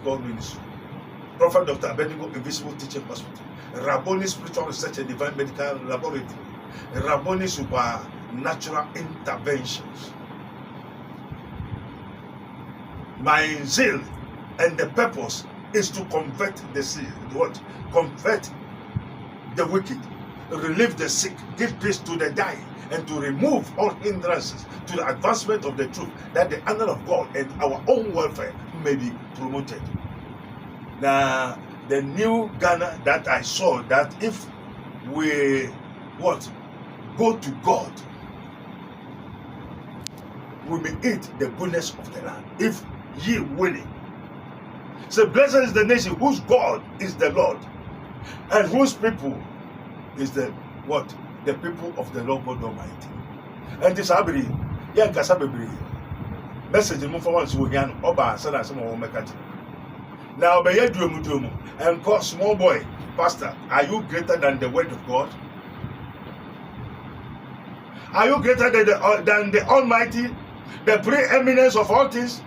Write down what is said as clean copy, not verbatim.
God Ministry, Prophet Dr. Abednego Invisible Teaching Hospital, Rabboni Spiritual Research and Divine Medical Laboratory, Rabboni Supernatural Interventions. My zeal and the purpose is to convert the sick, convert the wicked, relieve the sick, give peace to the dying, and to remove all hindrances to the advancement of the truth, that the honor of God and our own welfare may be promoted. Now, the new Ghana that I saw, that if we go to God, we may eat the goodness of the land, if ye willing. So blessed is the nation whose God is the Lord, and whose people is the people of the Lord God Almighty. And this abri, yeah, Gasabri. Message in Mufawan Suyan, Oba, Sana, some of Mekati. Now, by Yadrum, and call small boy, Pastor, are you greater than the word of God? Are you greater than the Almighty, the preeminence of all things?